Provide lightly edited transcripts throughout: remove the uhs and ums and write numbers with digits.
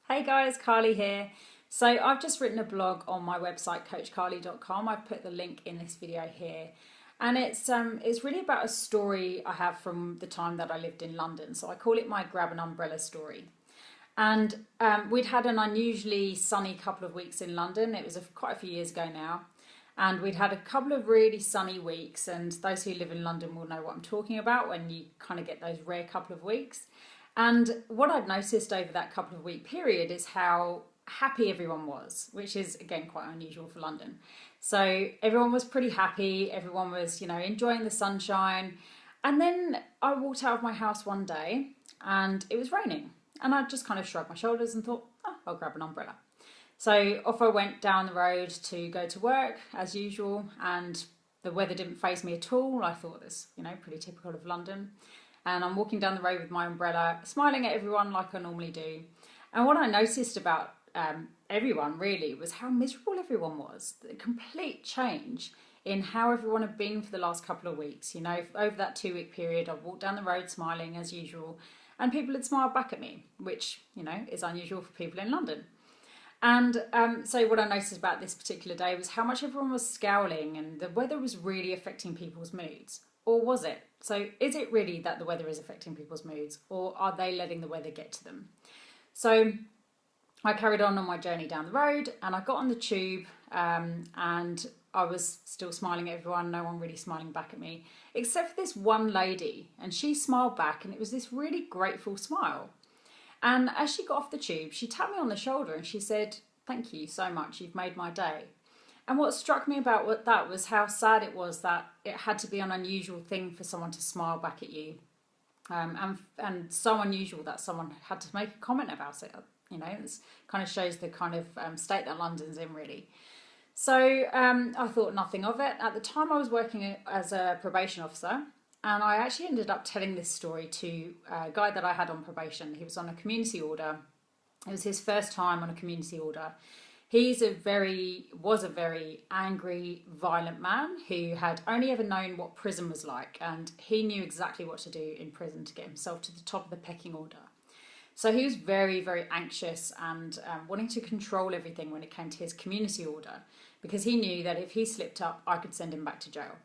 Hey guys, Carly here. So I've just written a blog on my website coachcarly.com. I've put the link in this video here. And it's really about a story I have from the time that I lived in London. So I call it my grab an umbrella story. And we'd had an unusually sunny couple of weeks in London. It was quite a few years ago now. And we'd had a couple of really sunny weeks. And those who live in London will know what I'm talking about when you kind of get those rare couple of weeks. And what I'd noticed over that couple of week period is how happy everyone was, which is again quite unusual for London. So everyone was pretty happy, everyone was, enjoying the sunshine. And then I walked out of my house one day and it was raining. And I just kind of shrugged my shoulders and thought, oh, I'll grab an umbrella. So off I went down the road to go to work as usual, and the weather didn't faze me at all. I thought this, pretty typical of London. And I'm walking down the road with my umbrella, smiling at everyone like I normally do. And what I noticed about everyone really was how miserable everyone was. The complete change in how everyone had been for the last couple of weeks. Over that 2 week period, I've walked down the road smiling as usual, and people had smiled back at me, which, is unusual for people in London. And so what I noticed about this particular day was how much everyone was scowling, and the weather was really affecting people's moods. Or was it? So is it really that the weather is affecting people's moods, or are they letting the weather get to them? So I carried on my journey down the road, and I got on the tube, and I was still smiling at everyone, no one really smiling back at me, except for this one lady, and she smiled back, and it was this really grateful smile. And as she got off the tube, she tapped me on the shoulder and she said, "Thank you so much, you've made my day." And what struck me about that was how sad it was that it had to be an unusual thing for someone to smile back at you. And so unusual that someone had to make a comment about it. It kind of shows the kind of state that London's in, really. So I thought nothing of it. At the time, I was working as a probation officer, and I actually ended up telling this story to a guy that I had on probation. He was on a community order. It was his first time on a community order. Was a very angry, violent man who had only ever known what prison was like, and he knew exactly what to do in prison to get himself to the top of the pecking order. So he was very, very anxious and wanting to control everything when it came to his community order, because he knew that if he slipped up, I could send him back to jail.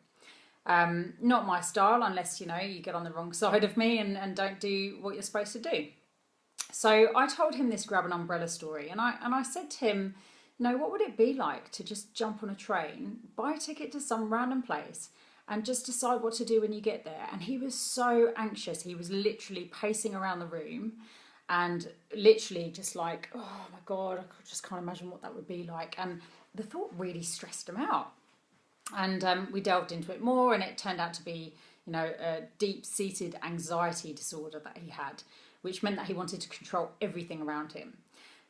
Not my style, unless, you get on the wrong side of me and don't do what you're supposed to do. So I told him this grab an umbrella story, and I said to him, what would it be like to just jump on a train, buy a ticket to some random place, and just decide what to do when you get there? And he was so anxious. He was literally pacing around the room and literally just like, oh my God, I just can't imagine what that would be like. And the thought really stressed him out. And we delved into it more, and it turned out to be, a deep-seated anxiety disorder that he had, which meant that he wanted to control everything around him.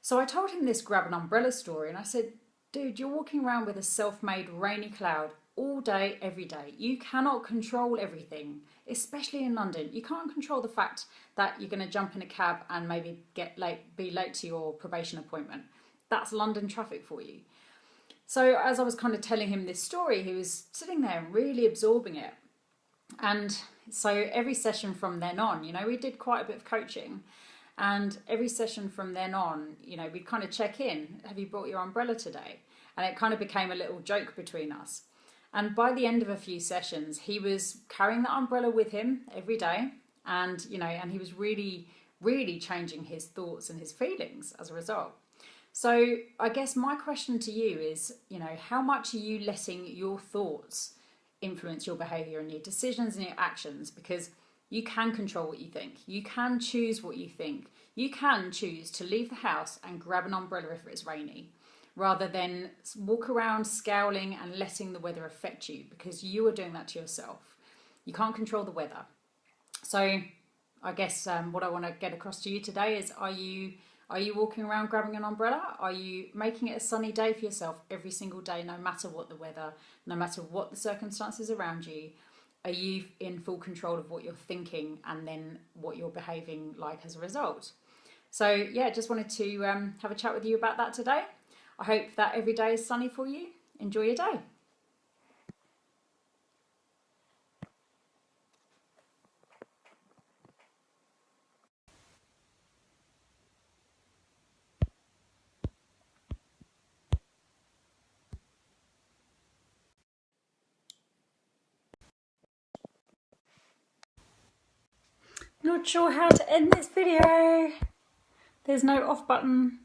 So I told him this grab an umbrella story, and I said, dude, you're walking around with a self-made rainy cloud all day, every day. You cannot control everything, especially in London. You can't control the fact that you're going to jump in a cab and maybe be late to your probation appointment. That's London traffic for you. So as I was kind of telling him this story, he was sitting there and really absorbing it. And so every session from then on, we did quite a bit of coaching. And every session from then on, we'd kind of check in. Have you brought your umbrella today? And it kind of became a little joke between us. And by the end of a few sessions, he was carrying that umbrella with him every day. And, and he was really, really changing his thoughts and his feelings as a result. So I guess my question to you is, how much are you letting your thoughts influence your behaviour and your decisions and your actions? Because you can control what you think. You can choose what you think. You can choose to leave the house and grab an umbrella if it's rainy, rather than walk around scowling and letting the weather affect you, because you are doing that to yourself. You can't control the weather. So I guess what I want to get across to you today is, are you walking around grabbing an umbrella? Are you making it a sunny day for yourself every single day, no matter what the weather, no matter what the circumstances around you? Are you in full control of what you're thinking and then what you're behaving like as a result? So yeah, just wanted to have a chat with you about that today. I hope that every day is sunny for you. Enjoy your day. Not sure how to end this video. There's no off button.